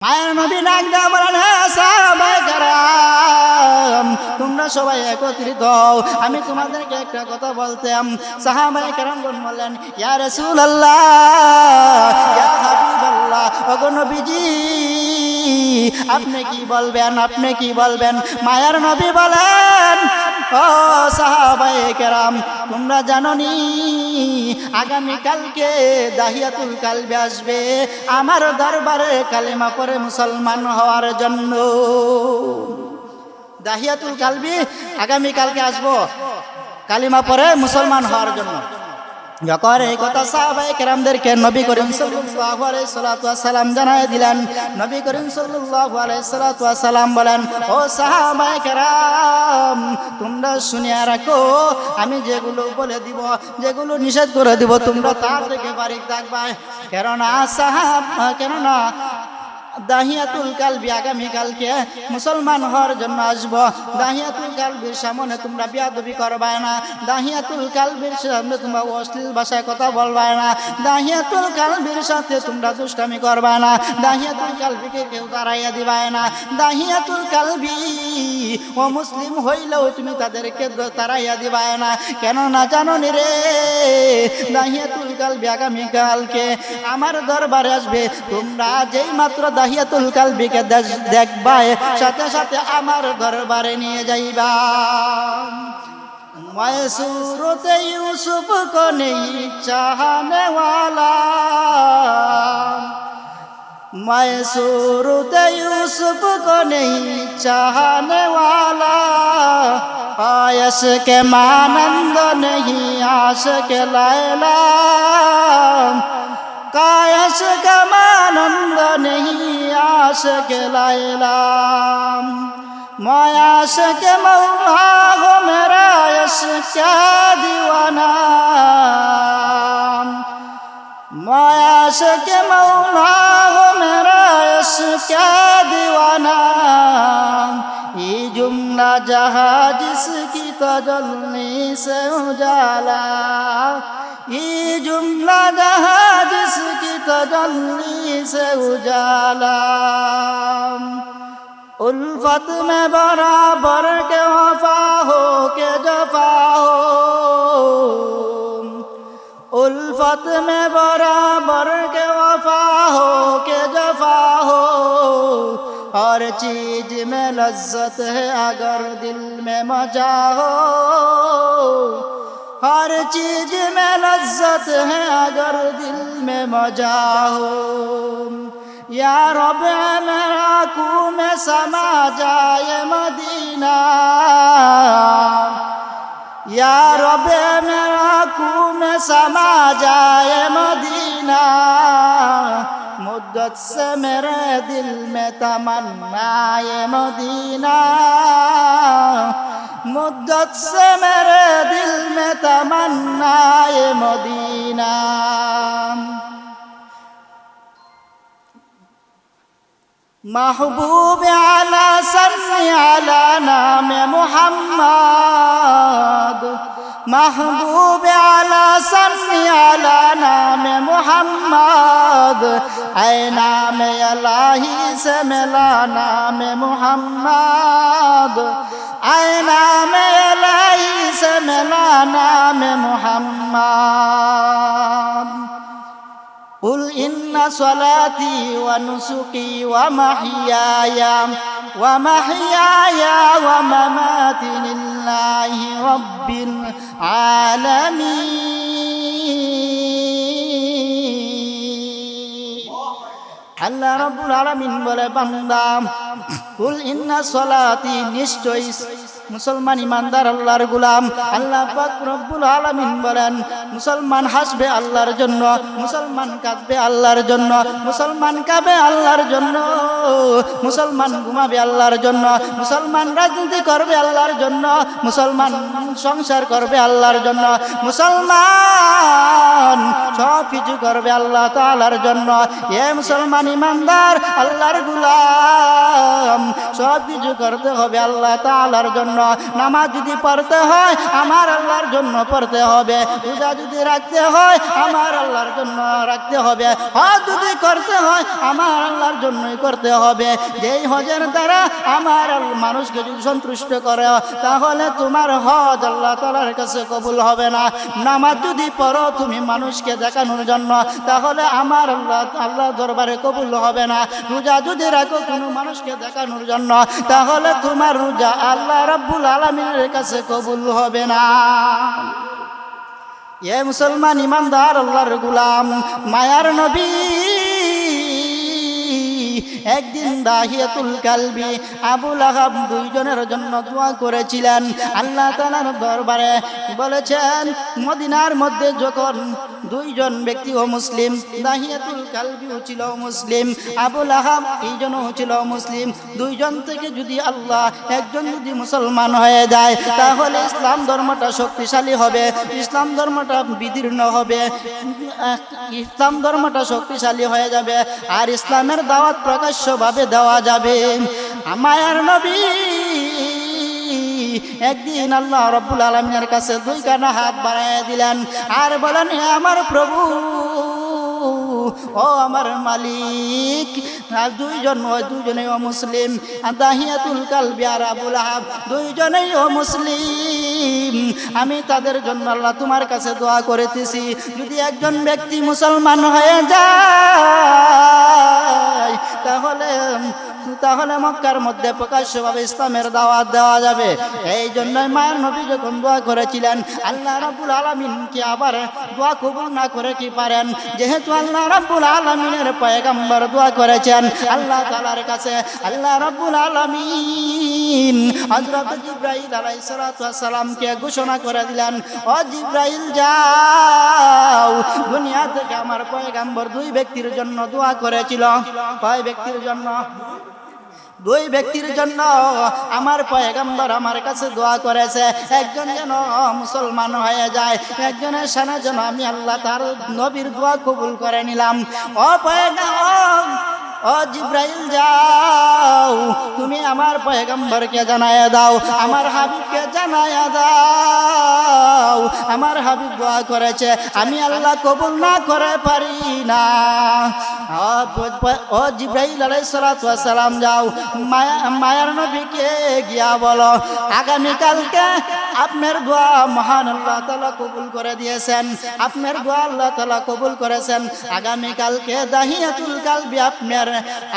মায়ের নবী ডাক দেয়া বলেন, সাহাবায়ে কেরাম তোমরা সবাই একত্রিত হও, আমি তোমাদেরকে একটা কথা বলতাম। সাহাবায়ে কেরামগণ বললেন, ইয়া রাসূলুল্লাহ, ইয়া হাবিবাল্লাহ, ওগো নবীজি আপনি কি বলবেন, আপনি কি বলবেন? মায়ের নবী বলেন, ও সাহাবায়ে কেরাম তোমরা জানোনি আগামীকালকে দাহিয়াতুল কালবি আসবে আমার দরবারে কালেমা পড়ে মুসলমান হওয়ার জন্য। দাহিয়াতুল কালবি আগামীকালকে আসবো কালিমা পড়ে মুসলমান হওয়ার জন্য। যখন এই কথা সাহাবায়ে কেরামদেরকে নবী করিম সাল্লাল্লাহু আলাইহি সাল্লাতু ওয়াস সালাম জানায় দিলেন, নবী করিম সাল্লাল্লাহু আলাইহি সাল্লাতু ওয়াস সালাম বলেন, ও সাহাবায়ে কেরাম তোমরা শুনিয়া রাখো, আমি যেগুলো বলে দিব, যেগুলো নিষেধ করে দিব তোমরা তার থেকে বারিক থাকবা। কেননা দাহিয়াতুল কালবি আগামীকালকে মুসলমান হওয়ার জন্য আসবো। দাহিয়াতুল কালবির সামনে তোমরা বেয়াদবি করবে না, দাহিয়াতুল কালবির সামনে তোমরা অশ্লীল ভাষায় কথা বলবে না, দাহিয়াতুল কালবির সাথে তোমরা দুষ্টামি করবে না, দাহিয়াতুল কালবিকে কেউ তাড়াইয়া দিবে না। দাহিয়াতুল কালবি ও মুসলিম হইলেও তুমি তাদেরকে তাড়াইয়া দিবে না। কেন না জানো নি রে, দাহিয়াতুল কালবি আগামীকালকে আমার দরবারে আসবে, তোমরা যেই মাত্র দাহিয়াতুল কালবিকে দেখবা সাথে সাথে আমার দরবারে নিয়ে যাইবা। मैं सूरत यूसुफ को नहीं चाहने वाला, मैं सूरत यूसुफ को नहीं चाहने वाला, आयश के मानंद नहीं आश के लैला, कायश का मानंद नहीं आश के लैला, मैं आशिक मौला हो मेरा इश्क क्या दीवाना, मैं आशिक मौला हो मेरा इश्क क्या दीवाना, ये जुमला जहाँ जिसकी तजल्ली से उजाला, ये जुमला जहाँ जिसकी तजल्ली से उजाला, उल्फत में बराबर के वफा हो के जफा हो, उल्फत में बराबर के वफा हो के जफा हो, हर चीज में लज्जत है अगर दिल में मजा हो, हर चीज में लज्जत है अगर दिल में मजा हो, या रब मेरा आँखों में समा जाए मदीना, या रब मेरा आँखों में समा जाए मदीना, मुद्दत से मेरे दिल में तमन्ना ये मदीना, मुद्दत से मेरे दिल में तमन्ना ये मदीना। महबूब आला सल्ली अला नाम मुहम्मद, महबूब आला सल्ली अला नाम मुहम्मद, ऐ नाम इलाही से मिला नाम मुहम्मद, ऐ नाम इलाही से मिला नाम मुहम्मद। قل إن صلاتي ونسكي ومحياي ومماتي لله رب العالمين। আল্লাহ রাব্বুল আলামিন বলে, বান্দা কুল ইন্না সলাতি, নিশ্চয় মুসলমান ইমানদার আল্লাহর গোলাম। আল্লাহ পাক রব্বুল আলামিন বলেন, মুসলমান হাসবে আল্লাহর জন্য, মুসলমান কাঁদবে আল্লাহর জন্য, মুসলমান কাঁদবে আল্লাহর জন্য, মুসলমান ঘুমাবে আল্লাহর জন্য, মুসলমান রাজনীতি করবে আল্লাহর জন্য, মুসলমান সংসার করবে আল্লাহর জন্য, মুসলমান সব কিছু করবে আল্লাহ তাআলার জন্য। এ মুসলমান ইমানদার আল্লাহর গোলাম, সব কিছু করতে হবে আল্লাহ তাআলার জন্য। নামাজ যদি পড়তে হয় আমার আল্লাহর জন্য পড়তে হবে, রোজা যদি রাখতে হয় আমার আল্লাহর জন্য রাখতে হবে, হজ যদি করতে হয় আমার আল্লাহর জন্যই করতে হবে। যেই হজের দ্বারা আমার মানুষকে যদি সন্তুষ্ট করে তাহলে তোমার হজ আল্লাহ তাআলার কাছে কবুল হবে না। নামাজ যদি পড়ো তুমি মানুষকে দেখানোর জন্য তাহলে আমার আল্লাহ দরবারে কবুল হবে না। রোজা যদি রাখো কোনো মানুষকে দেখানোর জন্য তাহলে তোমার রোজা আল্লাহ রাব্বুল আলামিনের কাছে কবুল হবে না। এ মুসলমান ইমানদার আল্লাহর গোলাম, মায়ার নবী একদিন দাহিয়াতুল কালবি আবু লাহাব দুইজনের জন্য দোয়া করেছিলেন আল্লাহ তাআলার দরবারে। বলেছেন মদিনার মধ্যে যখন দুইজন ব্যক্তি ও মুসলিম, দাহিয়াতুল কালবিও ছিল মুসলিম, আবু লাহাব এইজনও ছিল মুসলিম, দুইজন থেকে যদি আল্লাহ একজন যদি মুসলমান হয়ে যায় তাহলে ইসলাম ধর্মটা শক্তিশালী হবে, ইসলাম ধর্মটা বিদীর্ণ হবে, ইসলাম ধর্মটা শক্তিশালী হয়ে যাবে আর ইসলামের দাওয়াত প্রকাশ্যভাবে দেওয়া যাবে। মায়ার নবী একদিন আল্লাহ রাব্বুল আলামিনের কাছে দুইখানা হাত বাড়াইয়া দিলেন আর বলেন, হে আমার প্রভু, ও আমার মালিক, দুইজনেই ও মুসলিম, দাহিয়াতুল কালবি আর আবু লাহাব দুইজনেই ও মুসলিম। আমি তাদের জন্য আল্লাহ তোমার কাছে দোয়া করিতেছি, যদি একজন ব্যক্তি মুসলমান হয়ে যায় তাহলে মক্কার মধ্যে প্রকাশ্যভাবে ইসলামের দাওয়াত দেওয়া যাবে। এই জন্যই মায়ের নবী যখন দোয়া করেছিলেন আল্লাহ রাব্বুল আলামিন কি আবার দোয়া কবুল না করে কি পারেন? যেহেতু আল্লাহ রাব্বুল আলামিনের পয়গম্বর দোয়া করেছেন আল্লাহ তাআলার কাছে, আল্লাহ রাব্বুল আলামিন হযরত জিবরাইল আলাইহিস সালাতু ওয়াস সালামকে ঘোষণা করে দিলেন, ও জিবরাইল যাও, দুনিয়া থেকে আমার পয়গম্বর দুই ব্যক্তির জন্য দোয়া করেছিল। কয় ব্যক্তির জন্য? দুই ব্যক্তির জন্য আমার পয়গম্বর আমার কাছে দোয়া করেছে, একজন যেন মুসলমান হয়ে যায়, একজনের সানা যেন আমি আল্লাহ তার নবীর দোয়া কবুল করে নিলাম। ও পয়গম্বর, ও জিবরাইল যাও, তুমি আমার পয়গম্বরকে জানায়া দাও, আমার হাবিবকে জানায়া দাও, আমার হাবিব দোয়া করেছে, আমি আল্লাহ কবুল না করে পারি না। ও জিবরাইল আলাইহিস সালাতু ওয়াস সালাম যাও, মায়ার নবীকে গিয়া বলো আগামীকালকে আপনার দোয়া মহান আল্লাহ তাআলা কবুল করে দিয়েছেন, আপনার দোয়া আল্লাহ তাআলা কবুল করেছেন, আগামীকালকে দাহিয়াতুল কালবি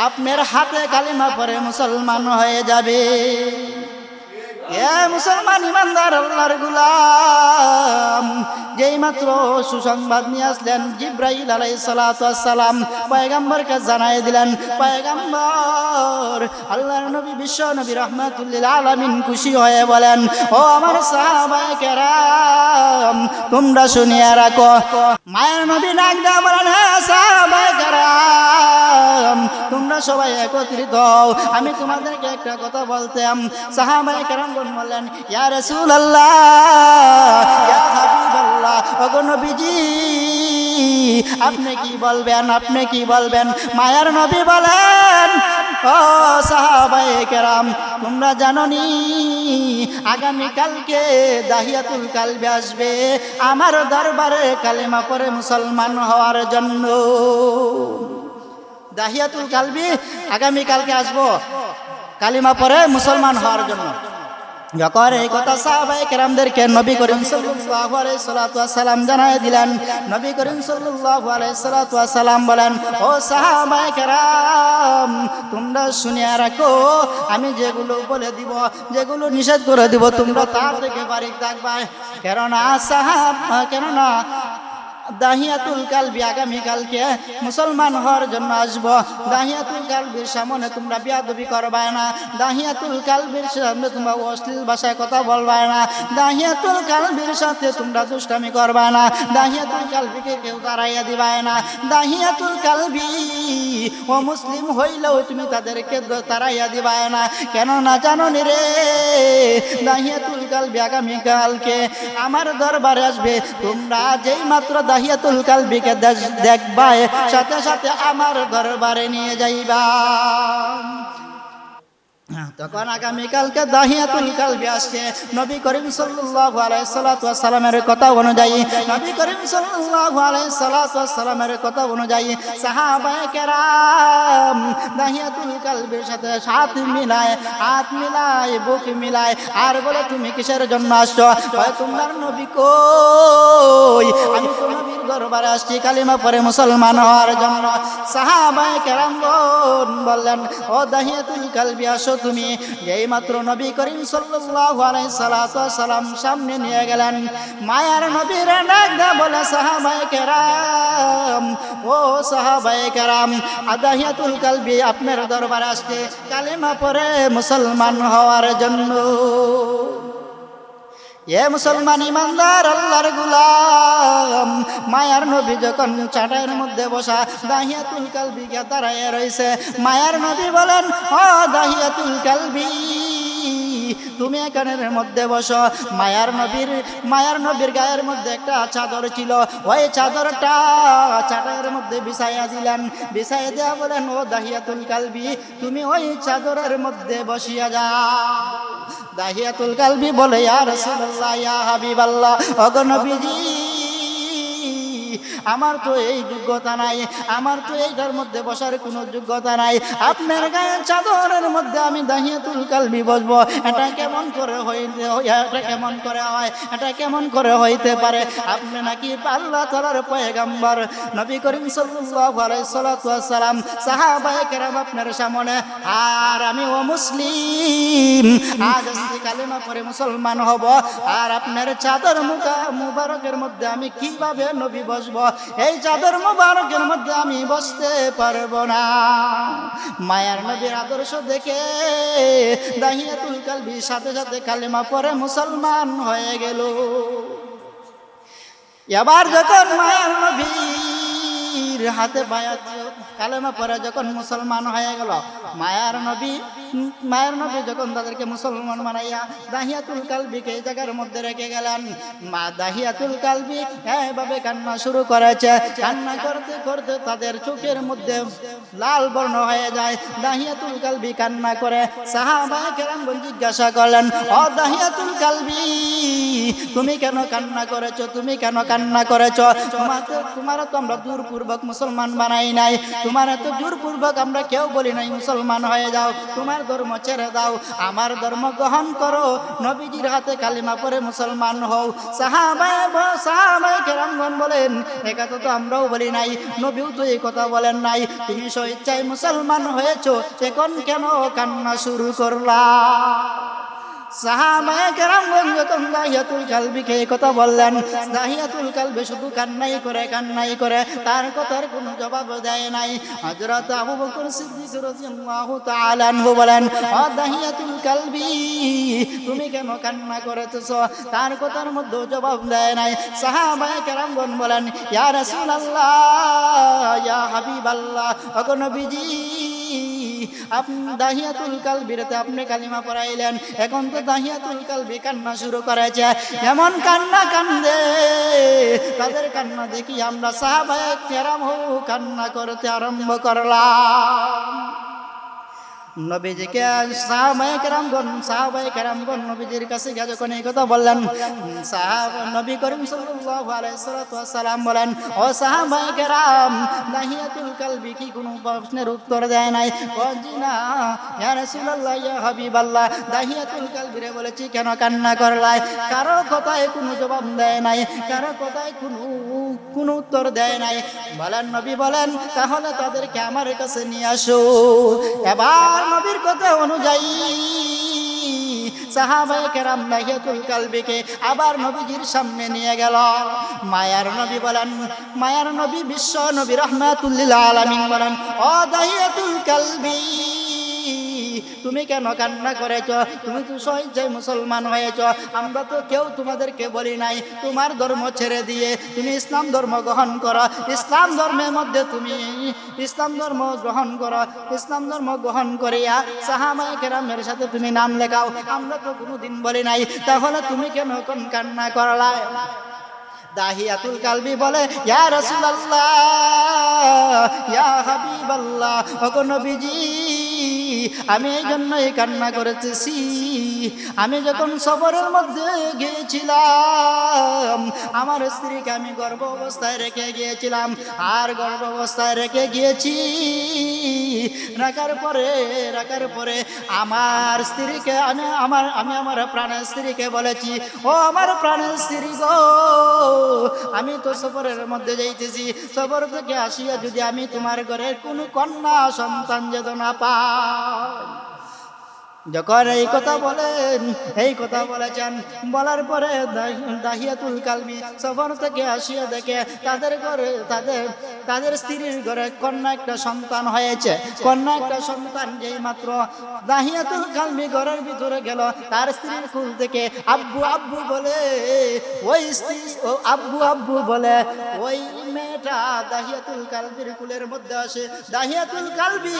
আপনার হাতে কালিমা পড়ে মুসলমান হয়ে যাবে। এ মুসলমান ইমানদার আল্লাহর গোলাম, যেই মাত্র সুসংবাদ নিয়ে আসলেন জিবরাইল আলাইহিস সালাতু ওয়াস সালাম পয়গম্বরকে জানাই দিলেন, পয়গম্বর আল্লাহর নবী বিশ্ব নবী রাহমাতুল লিল আলামিন খুশি হয়ে বলেন, ও আমার সাহাবায়ে কেরাম তোমরা শুনিয়া রাখো। মায়ের নবী ডাক দিয়া বলেন, হে সাহাবায়ে কেরাম তোমরা সবাই একত্রিত হও, আমি তোমাদেরকে একটা কথা বলতাম। সাহাবায়ে কেরাম বললেন, ইয়া রাসূলুল্লাহ, ইয়া হাবিবাল্লাহ, ওগো নবীজি আপনি কি বলবেন, আপনি কি বলবেন? মায়ার নবী বলেন, ও সাহাবায়ে কেরাম তোমরা জানোনি আগামীকালকে দাহিয়াতুল কালবি আসবে আমার দরবারে কালেমা পড়ে মুসলমান হওয়ার জন্য। দাহিয়াতুল কালবি আগামীকালকে আসবো কালিমা পড়ে মুসলমান হওয়ার জন্য। যখন এই কথা সাহাবায়ে কেরামদেরকে নবী করিম সাল্লাল্লাহু আলাইহি সাল্লাতু ওয়াস সালাম জানায় দিলেন, নবী করিম সাল্লাল্লাহু আলাইহি সাল্লাতু ওয়াস সালাম বলেন, ও সাহাবায়ে কেরাম তোমরা শুনিয়া রাখো, আমি যেগুলো বলে দিব, যেগুলো নিষেধ করে দিব তোমরা তার থেকে বারিক থাকবা। কেননা দাহিয়াতুল কালবি আগামীকালকে মুসলমান হওয়ার জন্য আসবো। দাহিয়াতুল কালবির সামনে তোমরা বেয়াদবি করবে না, দাহিয়াতুল কালবির সামনে তোমরা অশ্লীল ভাষায় কথা বলবে না, দাহিয়াতুল কালবির সাথে তোমরা দুষ্টামি করবে না, দাহিয়াতুল কালবিকে কেউ তাড়াইয়া দিবে না। দাহিয়াতুল কালবি ও মুসলিম হইলেও তুমি তাদেরকে তাড়াইয়া দিবে না। কেন না জানো নি রে, দাহিয়াতুল কালবি আগামীকালকে আমার দরবারে আসবে, তোমরা যেই মাত্র দাহিয়াতুল কালবিকে দেখবা সাথে সাথে আমার দরবারে নিয়ে যাইবা। তখন আগামীকালকে দাহিয়াতুল কালবি আসছে। নবী করিম সাল্লাল্লাহু আলাইহি সাল্লামের কথা অনুযায়ী, নবী করিম সাল্লাল্লাহু আলাইহি সাল্লামের কথা অনুযায়ী সাহাবায়ে কেরাম দাহিয়াতুল কালবির সাথে হাত মিলায় বুক মিলায় আর বলে, তুমি কিসের জন্য আসছো? তোমার নবী কই? আমি তো নবীর দরবারে আসছি কালিমা পড়ে মুসলমান হওয়ার জন্য। সাহাবায়ে কেরাম বললেন, ও দাহিয়াতুল কালবি আসো তুমি। এই মাত্র নবী করিম সাল্লাল্লাহু আলাইহি সাল্লাম সামনে নিয়ে গেলেন। মায়ার নবীর ডাক বলে, সাহাবায়ে কেরাম, ও সাহাবায়ে কেরাম, দাহিয়াতুল কালবি আপনার দরবারে আসছে কালিমা পড়ে মুসলমান হওয়ার জন্য। এ মুসলমান ইমানদার আল্লাহর গোলাম, মায়ার নবী যখন চাটাইয়ের মধ্যে বসা দাহিয়াতুল কালবিকে দাঁড়ায় রয়েছে, মায়ার নবী বলেন, ও দাহিয়াতুল কালবি, তুমি এখানের মধ্যে বসো। মায়ার নবীর গায়ের মধ্যে একটা চাদর ছিল, ওই চাদরটা চাটাইয়ের মধ্যে বিছাইয়া দিলেন। বিছাইয়া দেয়া বলেন, ও দাহিয়াতুল কালবি, তুমি ওই চাদরের মধ্যে বসিয়া যাও। দাহিয়াতুল কালবি বলে, ইয়া রাসূলুল্লাহ, ইয়া হাবিবাল্লাহ, ওগো নবীজি, আমার তো এই যোগ্যতা নাই, আমার তো এইটার মধ্যে বসার কোনো যোগ্যতা নাই। আপনার গায়ের চাদরের মধ্যে আমি দাহিয়াতুল কালবি বসবো, এটা কেমন করে হয়? এটা কেমন করে হইতে পারে? আপনি নাকি আল্লাহ তাআলার পয়গম্বর নবী করিম সাল্লাল্লাহু আলাইহি সাল্লাম, সাহাবায়ে কেরাম আপনার সামনে, আর আমি ও মুসলিম, আজ আজকে কালেমা পড়ে মুসলমান হব, আর আপনার চাদর মুবারকের মধ্যে আমি কিভাবে নবী বসবো? এই চাদর মুবারকের মধ্যে আমি বসতে পারবো না। মায়ার নবীর আদর্শ দেখে দাহিয়াতুল কালবি সাথে সাথে কালেমা পড়ে মুসলমান হয়ে গেল। এবার যখন মায়ার নবীর হাতে বায়াত কালেমা পড়ে যখন মুসলমান হয়ে গেল, মায়ার নবী যখন তাদেরকে মুসলমান বানাইয়া দাহিয়াতুল কালবিকে এই জায়গার মধ্যে রেখে গেলেন। মা দাহিয়াতুল কালবি এভাবে কান্না শুরু করেছে। কান্না করতে করতে তাদের চোখের মধ্যে লাল বর্ণ হয়ে যায়। দাহিয়াতুল কালবি কান্না করে। সাহাবায়ে কেরাম জিজ্ঞাসা করলেন, ও দাহিয়াতুল কালবি, তুমি কেন কান্না করেছো? তুমি কেন কান্না করেছো? তোমার তো আমরা জোরপূর্বক মুসলমান বানাই নাই, তোমার এত জোরপূর্বক আমরা কেউ বলি নাই মুসলমান হয়ে যাও, তোমার ধর্ম ছেড়ে দাও, আমার ধর্ম গ্রহণ করো, নবীজির হাতে কালিমা পড়ে মুসলমান হও। সাহাবায়ে কেরামগণ বলেন, এ কথা তো আমরাও বলি নাই, নবীও তো এই কথা বলেন নাই, তুমি স্বেচ্ছায় মুসলমান হয়েছো, এখন কেন কান্না শুরু করলা? সাহাবায়ে কেরামগণ যখন দাহিয়াতুল কালবিকে এই কথা বললেন, দাহিয়াতুল কালবি শুধু কান্নাই করে, তার কথার কোনো জবাব দেয় নাই। হযরত আবু বকর সিদ্দিক রাদিয়াল্লাহু তাআলা আনহু বলেন, ও দাহিয়াতুল কালবি, তুমি কেন কান্না করেছো? তার কথার মধ্যে জবাব দেয় নাই। সাহাবায়ে কেরামগণ বলেন, ইয়া রাসূলুল্লাহ, ইয়া হাবিবাল্লাহ, ওগো নবীজি, আপনি দাহিয়াতুল কালবিতে আপনি কালিমা পড়াইলেন, এখন তো দাহিয়াতুল কালবি কান্না শুরু করেছে। এমন কান্না কান্দে, তাদের কান্না দেখি আমরা সাহাবায়ে কেরাম কান্না করতে আরম্ভ করলাম। নবীজিকে সাহাবায়ে কেরামগণ নবীজির কাছে গিয়ে যখন এই কথা বললেন, নবী করিম সাল্লাল্লাহু আলাইহি সাল্লাম বলেন, ও সাহাবায়ে কেরাম, দাহিয়াতুল কালবি কি কোনো প্রশ্নের উত্তর দেয় নাই? জি না, ইয়া রাসূলুল্লাহ, ইয়া হাবিবাল্লাহ, দাহিয়াতুল কালবিরে বলেছি কেন কান্না করলাই? কারো কথায় কোনো জবাব দেয় নাই, কারো কথায় কোনো উত্তর দেয় নাই। বলেন, নবী বলেন, তাহলে তাদেরকে আমার কাছে নিয়ে আসো। এবার নবীর কথা অনুযায়ী সাহাবায়ে কেরাম দাহিয়াতুল কালবিকে আবার নবীজির সামনে নিয়ে গেল। মায়ার নবী বিশ্ব নবী রাহমাতুল লিল আলামিন বলেন, ও দাহিয়াতুল কালবি, তুমি কেন কান্না করেছো? তুমি তো স্বেচ্ছায় মুসলমান হয়েছো, আমরা তো কেউ তোমাদেরকে বলি নাই তোমার ধর্ম ছেড়ে দিয়ে তুমি ইসলাম ধর্ম গ্রহণ করো, ইসলাম ধর্মের মধ্যে তুমি ইসলাম ধর্ম গ্রহণ করিয়া সাহাবায়ে কেরামের সাথে তুমি নাম লেখাও, আমরা তো কোনোদিন বলি নাই, তাহলে তুমি কেন কান্না করলা? দাহিয়াতুল কালবি বলে, ইয়া রাসূলুল্লাহ, ইয়া হাবিবাল্লাহ, ওগো নবীজি, আমি এই জন্যই কান্না করেছি। আমি যখন সফরের মধ্যে গিয়েছিলাম আমার স্ত্রীকে আমি গর্ভ অবস্থায় রেখে গিয়েছিলাম, আর গর্ভ অবস্থায় রেখে গিয়েছি। রাখার পরে আমার স্ত্রীকে আমি আমার প্রাণের স্ত্রীকে বলেছি, ও আমার প্রাণের স্ত্রী গো, আমি তো সফরের মধ্যে যাইতেছি, সফর থেকে আসিয়া যদি আমি তোমার ঘরের কোনো কন্যা সন্তান যেন না পাই। যখন এই কথা বলেছেন, বলার পরে দাহিয়াতুল কালবি সফর থেকে আসিয়া দেখে তাদের ঘরে তাদের স্ত্রীর ঘরে কন্যা একটা সন্তান হয়েছে। কন্যা একটা সন্তান যেই মাত্র দাহিয়াতুল কালবি ঘরের ভিতরে গেল, তার স্ত্রীর কুল থেকে আব্বু আব্বু বলে ওই স্ত্রী ও আব্বু বলে ওই মেয়েটা দাহিয়াতুল কালবির কুলের মধ্যে আসে। দাহিয়াতুল কালবি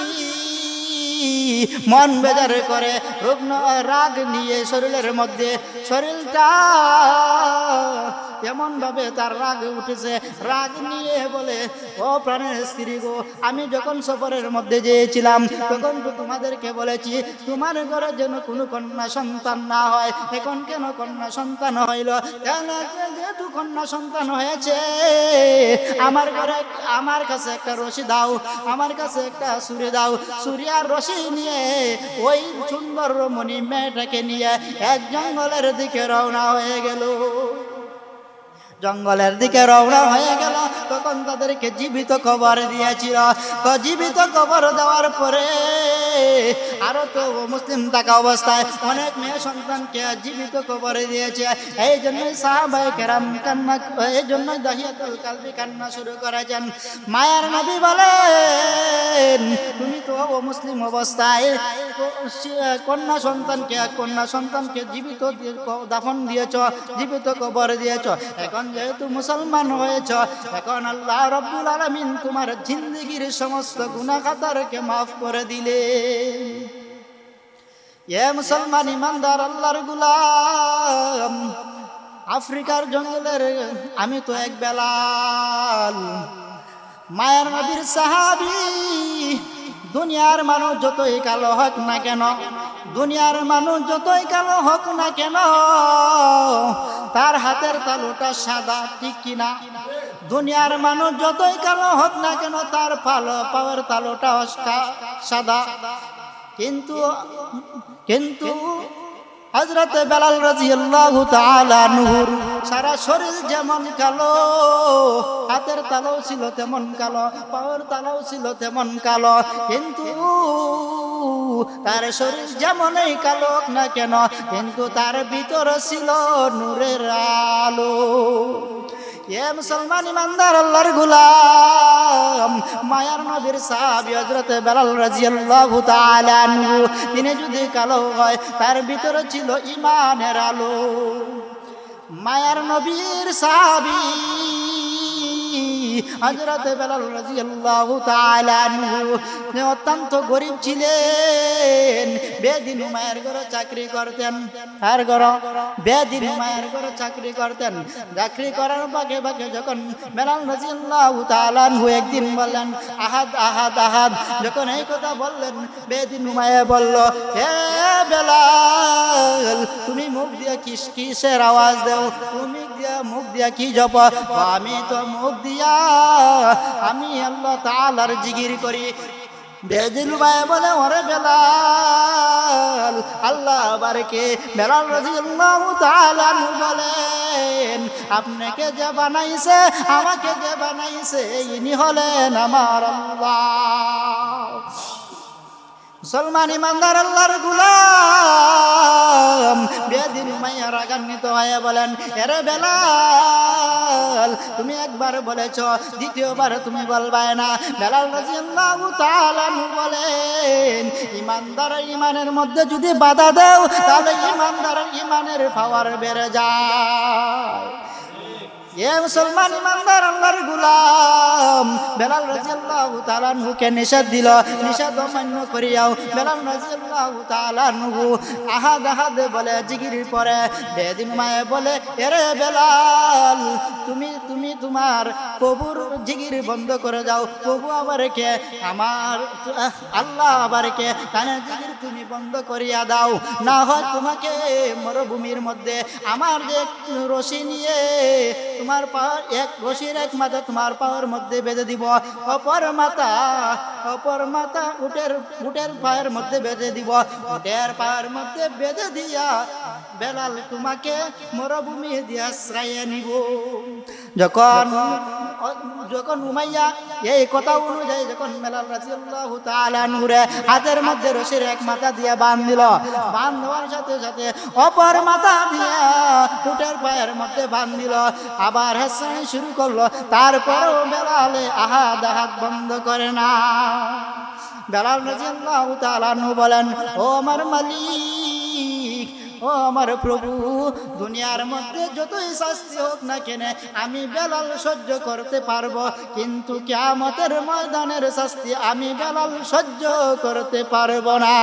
মন বেজার করে, রুগ্ন রাগ নিয়ে শরীরের মধ্যে, শরীরটা এমন ভাবে তার রাগ উঠেছে, রাগ নিয়ে বলে, ও প্রাণের স্ত্রী গো, আমি যখন সফরের মধ্যে গিয়েছিলাম তখন তো তোমাদেরকে বলেছি তোমার ঘরে যেন কোনো কন্যা সন্তান না হয়। এখন কেন কন্যা সন্তান হইল? যেহেতু কন্যা সন্তান হয়েছে, আমার ঘরে আমার কাছে একটা রশি দাও, আমার কাছে একটা ছুরি দাও। ছুরি আর রশি নিয়ে ওই সুন্দর রমণী মেয়েটাকে নিয়ে এক জঙ্গলের দিকে রওনা হয়ে গেল। জঙ্গলের দিকে রওনা হয়ে গেল, তখন তাদেরকে জীবিত কবর দিয়েছিল। জীবিত কবর দেওয়ার পরে আরো তো মুসলিম থাকা অবস্থায় অনেক মেয়ে সন্তানকে জীবিত কবরে দিয়েছে। এই জন্যই সাহাবায়ে কেরাম কান্না, এই জন্যই দাহিয়াতুল কালবি কান্না শুরু করেছেন। মায়ার নবী বলেন, তুমি তো মুসলিম অবস্থায় কন্যা সন্তানকে জীবিত দাফন দিয়েছ, জীবিত কবর দিয়েছ। এখন যেহেতু মুসলমান হয়েছ, এখন আল্লাহ রাব্বুল আলামিন তোমার জিন্দেগির সমস্ত গুনাহ খাতারকে মাফ করে দিলে। এ মুসলমান ইমানদার আল্লাহর গোলাম, আফ্রিকার জঙ্গলের আমি তো এক বেলাল, মায়ার নবীর সাহাবী। দুনিয়ার মানুষ যতই কালো হোক না কেন, দুনিয়ার মানুষ যতই কালো হোক না কেন, তার হাতের তালুটা সাদা, ঠিক কিনা? দুনিয়ার মানুষ যতই কালো হোক না কেন, তার পাওয়ার তালুটা সাদা। কিন্তু হযরত বেলাল রাদিয়াল্লাহু তাআলা আনহুর সারা শরীর যেমন কালো, হাতের তালুও ছিল তেমন কালো, পাওয়ার তালুও ছিল তেমন কালো, কিন্তু তার শরীর যেমনই কালো হোক না কেন, কিন্তু তার ভিতরে ছিল নূরের আলো। এ মুসলমান ইমানদার আল্লাহর গোলাম, মায়ার নবীর সাহাবী হযরত বেলাল রাদিয়াল্লাহু তাআলা আনহু, তিনি যদি কালো হয় তার ভিতরে ছিল ঈমানের আলো। মায়ার নবীর সাহাবী হযরত বেলাল রাদিয়াল্লাহু তাআলা আনহু অত্যন্ত গরীব ছিলেন। বেদিন মায়ের ঘরে চাকরি করতেন, আর ঘর বেদিন মায়ের ঘরে চাকরি করতেন। চাকরি করার বাগে বাগে যখন বেলাল রাদিয়াল্লাহু তাআলা আনহু একদিন বললেন আহাদ আহাদ আহাদ, যখন এই কথা বললেন, বেদিন মায়ে বলল, হে বেলাল, তুমি মুখ দিয়ে কিসের আওয়াজ দাও? তুমি মুখ দিয়া কি জপ? আমি তো মুখ দিয়া আমি আল্লাহ তাআলার জিকির করি। বেদিন মায়ে বলে, ওরে বেলাল, আল্লাহ বারকে। বেলাল রাদিয়াল্লাহু তাআলা বলেন, আপনাকে যে বানাইছে, আমাকে যে বানাইছে, ইনি হলেন আমার আল্লাহ। মুসলমান ইমানদার আল্লাহর গোলাম, বেদিন মাইয়া রাগান্বিত হয়ে বলেন, এরে বেলাল, তুমি একবার বলেছ, দ্বিতীয়বার তুমি বলবে না। বেলাল রাদিয়াল্লাহু তাআলা বলেন, ইমানদারের ইমানের মধ্যে যদি বাধা দাও, তাহলে ইমানদারের ইমানের পাওয়ার বেড়ে যায়। এ মুসলমান ইমানদার আল্লাহর গোলাম, বেলাল রাদিয়াল্লাহু তাআলা আনহুকে নিষেধ দিল, নিষেধ অমান্য করিয়াও বেলাল রাদিয়াল্লাহু তাআলা আনহু আহাদ আহাদ বলে জিকির পরে বেদিন মায়ে বলে, এরে বেলাল তুমি তোমার প্রভুর জিকির বন্ধ করে যাও, প্রভু আবার কে, আমার আল্লাহ আবার কে, কানে জিকির তুমি বন্ধ করিয়া দাও, না হয় তোমাকে মরুভূমির মধ্যে আমার যে রশি নিয়ে তোমার পা এক রশির এক মাথা তোমার পায়ের মধ্যে বেঁধে দিব, অপর মাথা উটের পায়ের মধ্যে বেঁধে দিব, উটের পায়ের মধ্যে বেঁধে দিয়া বেলাল তোমাকে মরুভূমি দিয়ে আশ্রয় নিব। যখন উমাইয়া এই কথা অনুযায়ী যখন বেলাল রাদিয়াল্লাহু তাআলা আনহুর হাতের মধ্যে রশির এক মাথা দিয়ে বাঁধ দিল, বাঁধ দেওয়ার সাথে সাথে অপর মাথা দিয়ে উটের পায়ের মধ্যে বাঁধ দিল, আবার হাসতে শুরু করলো, তারপরেও বেলালে আহাদ আহাদ বন্ধ করে না। বেলাল রাদিয়াল্লাহু তাআলা আনহু বলেন, ও আমার মালিক, ও আমার প্রভু, দুনিয়ার মধ্যে যতই শাস্তি হোক না কেন আমি বেলাল সহ্য করতে পারবো, কিন্তু কিয়ামতের ময়দানের শাস্তি আমি বেলাল সহ্য করতে পারবো না।